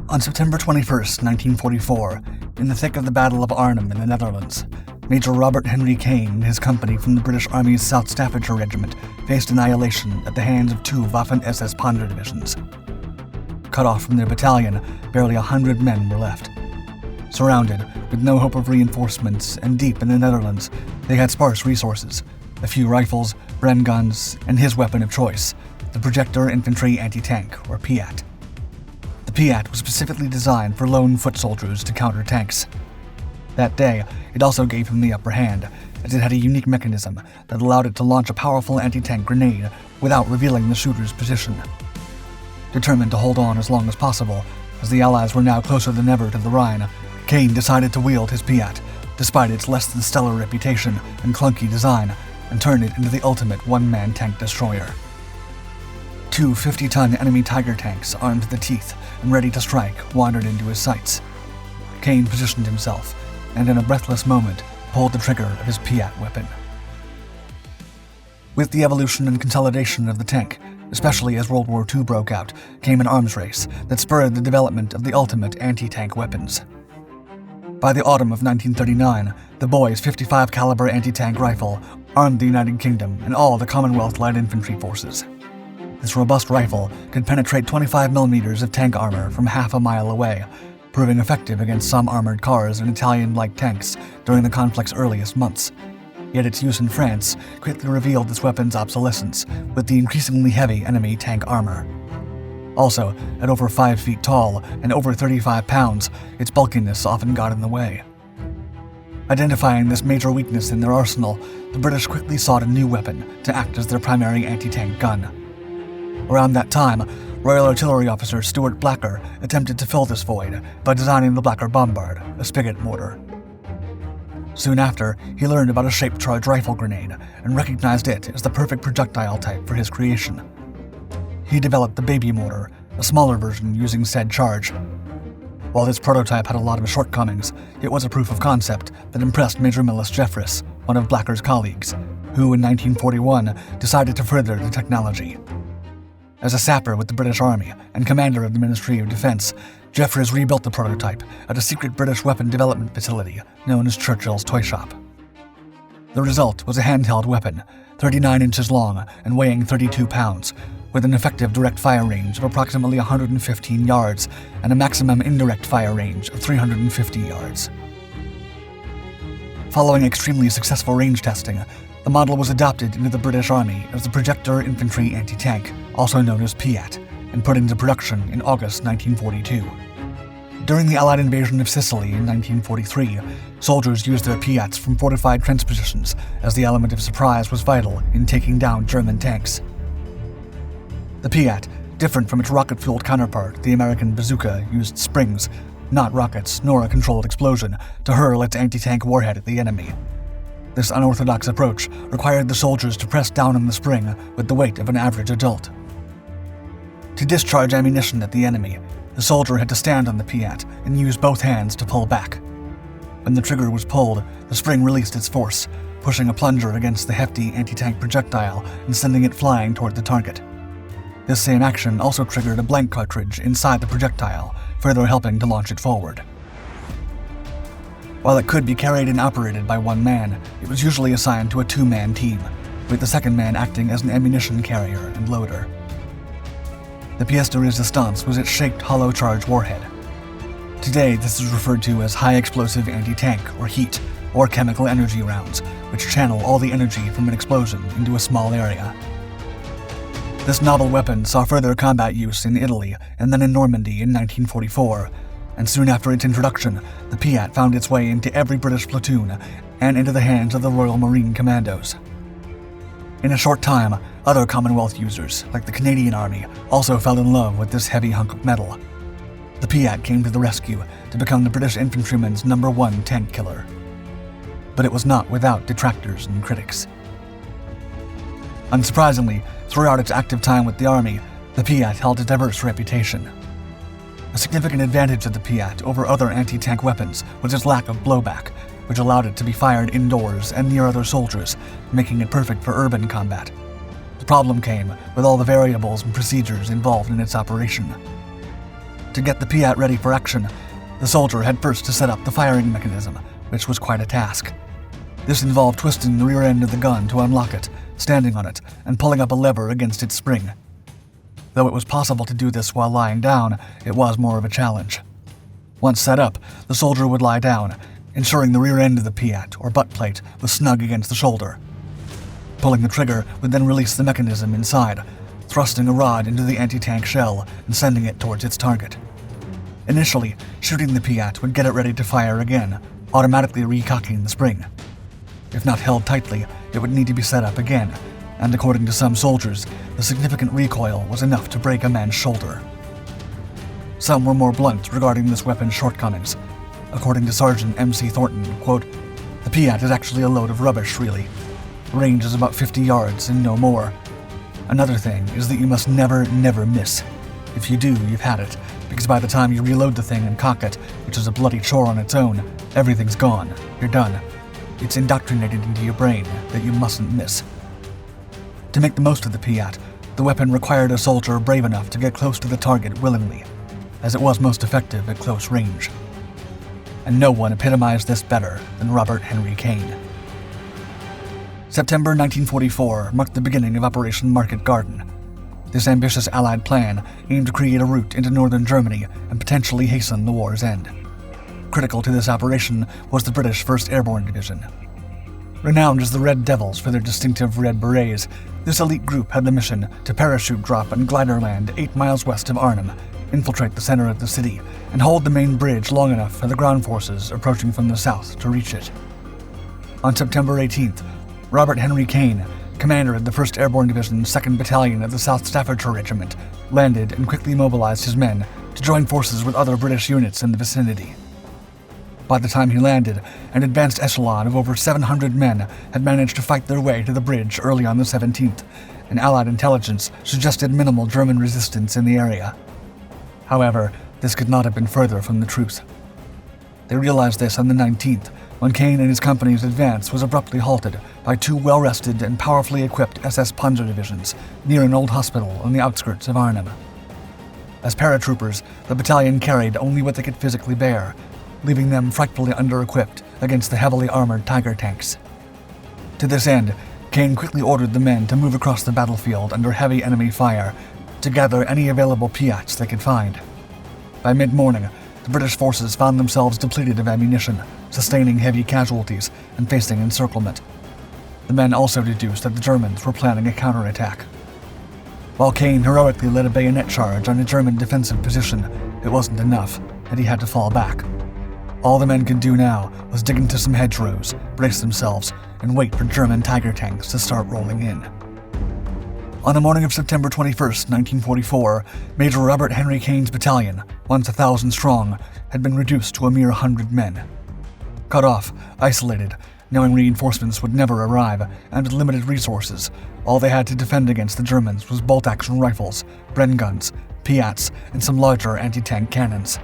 On September 21, 1944, in the thick of the Battle of Arnhem in the Netherlands, Major Robert Henry Cain and his company from the British Army's South Staffordshire Regiment faced annihilation at the hands of 2 Waffen-SS Panzer Divisions. Cut off from their battalion, barely 100 men were left. Surrounded, with no hope of reinforcements, and deep in the Netherlands, they had sparse resources, a few rifles, Bren guns, and his weapon of choice, the Projector Infantry Anti-Tank, or PIAT. The PIAT was specifically designed for lone foot soldiers to counter tanks. That day, it also gave him the upper hand, as it had a unique mechanism that allowed it to launch a powerful anti-tank grenade without revealing the shooter's position. Determined to hold on as long as possible, as the Allies were now closer than ever to the Rhine, Cain decided to wield his PIAT, despite its less-than-stellar reputation and clunky design, and turned it into the ultimate one-man tank destroyer. 2 50-ton enemy Tiger tanks, armed to the teeth and ready to strike, wandered into his sights. Cain positioned himself, and in a breathless moment, pulled the trigger of his PIAT weapon. With the evolution and consolidation of the tank, especially as World War II broke out, came an arms race that spurred the development of the ultimate anti-tank weapons. By the autumn of 1939, the Boy's 55 caliber anti-tank rifle armed the United Kingdom and all the Commonwealth Light Infantry forces. This robust rifle could penetrate 25 millimeters of tank armor from half a mile away, proving effective against some armored cars and Italian-like tanks during the conflict's earliest months. Yet its use in France quickly revealed this weapon's obsolescence with the increasingly heavy enemy tank armor. Also, at over 5 feet tall and over 35 pounds, its bulkiness often got in the way. Identifying this major weakness in their arsenal, the British quickly sought a new weapon to act as their primary anti-tank gun. Around that time, Royal Artillery officer Stuart Blacker attempted to fill this void by designing the Blacker Bombard, a spigot mortar. Soon after, he learned about a shape-charge rifle grenade and recognized it as the perfect projectile type for his creation. He developed the Baby Mortar, a smaller version using said charge. While this prototype had a lot of shortcomings, it was a proof of concept that impressed Major Millis Jeffress, one of Blacker's colleagues, who in 1941 decided to further the technology. As a sapper with the British Army and commander of the Ministry of Defence, Jeffress rebuilt the prototype at a secret British weapon development facility known as Churchill's Toy Shop. The result was a handheld weapon, 39 inches long and weighing 32 pounds, with an effective direct fire range of approximately 115 yards and a maximum indirect fire range of 350 yards. Following extremely successful range testing, the model was adopted into the British Army as the Projector Infantry Anti-Tank, also known as PIAT, and put into production in August 1942. During the Allied invasion of Sicily in 1943, soldiers used their PIATs from fortified trench positions as the element of surprise was vital in taking down German tanks. The PIAT, different from its rocket-fueled counterpart, the American bazooka, used springs, not rockets nor a controlled explosion, to hurl its anti-tank warhead at the enemy. This unorthodox approach required the soldiers to press down on the spring with the weight of an average adult. To discharge ammunition at the enemy, the soldier had to stand on the PIAT and use both hands to pull back. When the trigger was pulled, the spring released its force, pushing a plunger against the hefty anti-tank projectile and sending it flying toward the target. This same action also triggered a blank cartridge inside the projectile, further helping to launch it forward. While it could be carried and operated by one man, it was usually assigned to a 2-man team, with the second man acting as an ammunition carrier and loader. The pièce de résistance was its shaped hollow charge warhead. Today, this is referred to as high-explosive anti-tank, or HEAT, or chemical energy rounds, which channel all the energy from an explosion into a small area. This novel weapon saw further combat use in Italy and then in Normandy in 1944, and soon after its introduction, the PIAT found its way into every British platoon and into the hands of the Royal Marine Commandos. In a short time, other Commonwealth users, like the Canadian Army, also fell in love with this heavy hunk of metal. The PIAT came to the rescue to become the British infantryman's #1 tank killer. But it was not without detractors and critics. Unsurprisingly, throughout its active time with the Army, the PIAT held a diverse reputation. A significant advantage of the PIAT over other anti-tank weapons was its lack of blowback, which allowed it to be fired indoors and near other soldiers, making it perfect for urban combat. The problem came with all the variables and procedures involved in its operation. To get the PIAT ready for action, the soldier had first to set up the firing mechanism, which was quite a task. This involved twisting the rear end of the gun to unlock it, standing on it, and pulling up a lever against its spring. Though it was possible to do this while lying down, it was more of a challenge. Once set up, the soldier would lie down, ensuring the rear end of the PIAT, or butt plate, was snug against the shoulder. Pulling the trigger would then release the mechanism inside, thrusting a rod into the anti-tank shell and sending it towards its target. Initially, shooting the PIAT would get it ready to fire again, automatically recocking the spring. If not held tightly, it would need to be set up again, and according to some soldiers, the significant recoil was enough to break a man's shoulder. Some were more blunt regarding this weapon's shortcomings. According to Sergeant M.C. Thornton, quote, "The PIAT is actually a load of rubbish, really. The range is about 50 yards and no more. Another thing is that you must never miss. If you do, you've had it, because by the time you reload the thing and cock it, which is a bloody chore on its own, everything's gone. You're done. It's indoctrinated into your brain that you mustn't miss." To make the most of the PIAT, the weapon required a soldier brave enough to get close to the target willingly, as it was most effective at close range. And no one epitomized this better than Robert Henry Cain. September 1944 marked the beginning of Operation Market Garden. This ambitious Allied plan aimed to create a route into northern Germany and potentially hasten the war's end. Critical to this operation was the British 1st Airborne Division. Renowned as the Red Devils for their distinctive red berets, this elite group had the mission to parachute drop and glider land 8 miles west of Arnhem, infiltrate the center of the city, and hold the main bridge long enough for the ground forces approaching from the south to reach it. On September 18th, Robert Henry Cain, commander of the 1st Airborne Division's 2nd Battalion of the South Staffordshire Regiment, landed and quickly mobilized his men to join forces with other British units in the vicinity. By the time he landed, an advanced echelon of over 700 men had managed to fight their way to the bridge early on the 17th, and Allied intelligence suggested minimal German resistance in the area. However, this could not have been further from the truth. They realized this on the 19th, when Cain and his company's advance was abruptly halted by 2 well-rested and powerfully equipped SS Panzer Divisions near an old hospital on the outskirts of Arnhem. As paratroopers, the battalion carried only what they could physically bear, leaving them frightfully under-equipped against the heavily armored Tiger tanks. To this end, Cain quickly ordered the men to move across the battlefield under heavy enemy fire to gather any available PIATs they could find. By mid-morning, the British forces found themselves depleted of ammunition, sustaining heavy casualties and facing encirclement. The men also deduced that the Germans were planning a counterattack. While Cain heroically led a bayonet charge on a German defensive position, it wasn't enough, and he had to fall back. All the men could do now was dig into some hedgerows, brace themselves, and wait for German Tiger tanks to start rolling in. On the morning of September 21st, 1944, Major Robert Henry Cain's battalion, once 1,000 strong, had been reduced to a mere 100 men. Cut off, isolated, knowing reinforcements would never arrive, and with limited resources, all they had to defend against the Germans was bolt-action rifles, Bren guns, PIATs, and some larger anti-tank cannons.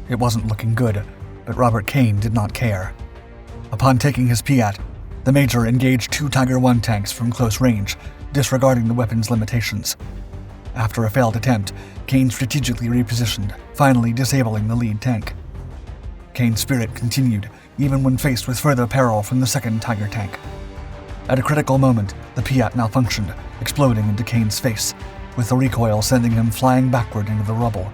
It wasn't looking good, but Robert Cain did not care. Upon taking his PIAT, the Major engaged 2 Tiger I tanks from close range, disregarding the weapon's limitations. After a failed attempt, Cain strategically repositioned, finally disabling the lead tank. Cain's spirit continued, even when faced with further peril from the 2nd Tiger tank. At a critical moment, the PIAT malfunctioned, exploding into Cain's face, with the recoil sending him flying backward into the rubble.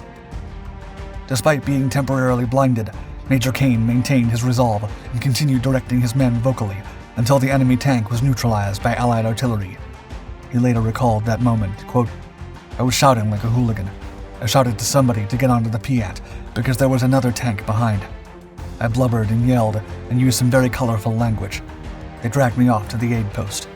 Despite being temporarily blinded, Major Cain maintained his resolve and continued directing his men vocally until the enemy tank was neutralized by Allied artillery. He later recalled that moment, quote, "I was shouting like a hooligan. I shouted to somebody to get onto the PIAT because there was another tank behind. I blubbered and yelled and used some very colorful language. They dragged me off to the aid post."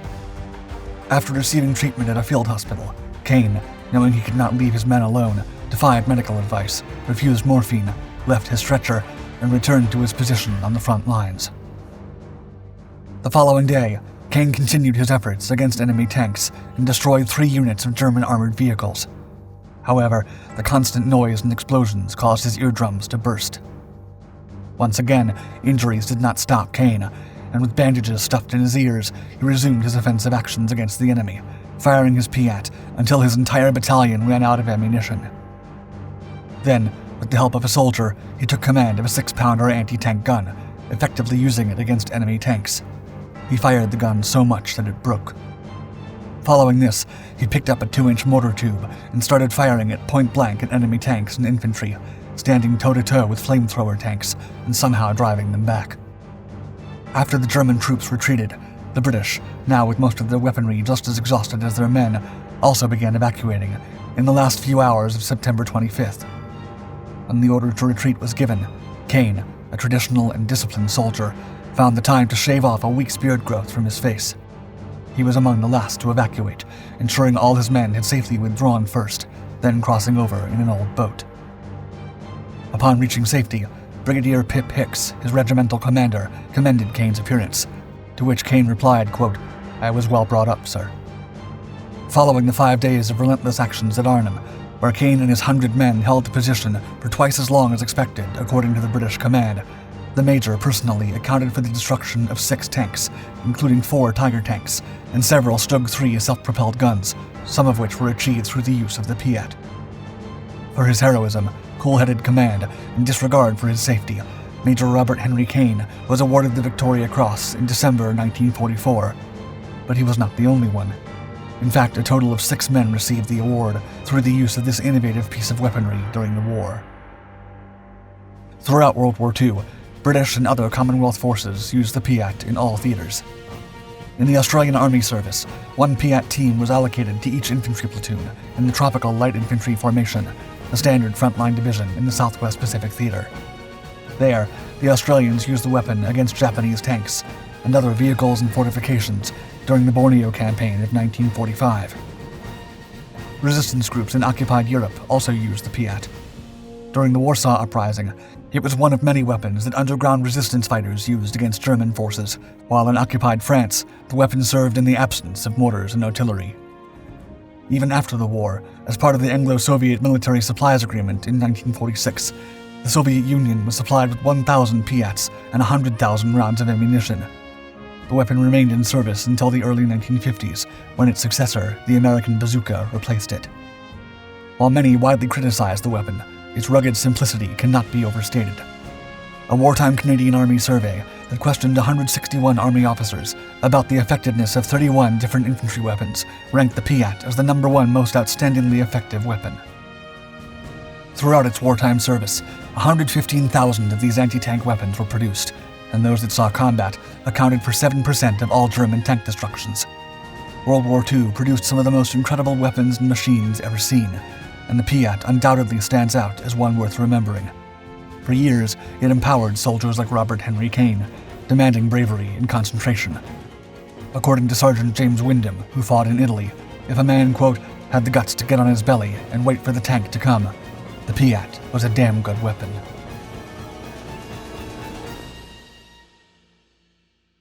After receiving treatment at a field hospital, Cain, knowing he could not leave his men alone, defied medical advice, refused morphine, left his stretcher, and returned to his position on the front lines. The following day, Cain continued his efforts against enemy tanks and destroyed 3 units of German armored vehicles. However, the constant noise and explosions caused his eardrums to burst. Once again, injuries did not stop Cain, and with bandages stuffed in his ears, he resumed his offensive actions against the enemy, firing his PIAT until his entire battalion ran out of ammunition. Then, with the help of a soldier, he took command of a 6-pounder anti-tank gun, effectively using it against enemy tanks. He fired the gun so much that it broke. Following this, he picked up a 2-inch mortar tube and started firing it point-blank at enemy tanks and infantry, standing toe-to-toe with flamethrower tanks and somehow driving them back. After the German troops retreated, the British, now with most of their weaponry just as exhausted as their men, also began evacuating in the last few hours of September 25th. When the order to retreat was given, Cain, a traditional and disciplined soldier, found the time to shave off a week's beard growth from his face. He was among the last to evacuate, ensuring all his men had safely withdrawn first, then crossing over in an old boat. Upon reaching safety, Brigadier Pip Hicks, his regimental commander, commended Cain's appearance, to which Cain replied, quote, "I was well brought up, sir." Following the 5 days of relentless actions at Arnhem, where Cain and his 100 men held the position for twice as long as expected, according to the British command, the Major personally accounted for the destruction of 6 tanks, including 4 Tiger tanks, and several Stug 3 self-propelled guns, some of which were achieved through the use of the PIAT. For his heroism, cool-headed command, and disregard for his safety, Major Robert Henry Cain was awarded the Victoria Cross in December 1944. But he was not the only one. In fact, a total of 6 men received the award through the use of this innovative piece of weaponry during the war. Throughout World War II, British and other Commonwealth forces used the PIAT in all theaters. In the Australian Army Service, 1 PIAT team was allocated to each infantry platoon in the Tropical Light Infantry Formation, a standard frontline division in the Southwest Pacific Theater. There, the Australians used the weapon against Japanese tanks and other vehicles and fortifications during the Borneo Campaign of 1945. Resistance groups in occupied Europe also used the PIAT. During the Warsaw Uprising, it was one of many weapons that underground resistance fighters used against German forces, while in occupied France, the weapon served in the absence of mortars and artillery. Even after the war, as part of the Anglo-Soviet Military Supplies Agreement in 1946, the Soviet Union was supplied with 1,000 PIATs and 100,000 rounds of ammunition. The weapon remained in service until the early 1950s, when its successor, the American bazooka, replaced it. While many widely criticized the weapon, its rugged simplicity cannot be overstated. A wartime Canadian Army survey that questioned 161 Army officers about the effectiveness of 31 different infantry weapons ranked the PIAT as the #1 most outstandingly effective weapon. Throughout its wartime service, 115,000 of these anti-tank weapons were produced, and those that saw combat accounted for 7% of all German tank destructions. World War II produced some of the most incredible weapons and machines ever seen, and the PIAT undoubtedly stands out as one worth remembering. For years, it empowered soldiers like Robert Henry Cain, demanding bravery and concentration. According to Sergeant James Wyndham, who fought in Italy, if a man, quote, had the guts to get on his belly and wait for the tank to come, the PIAT was a damn good weapon.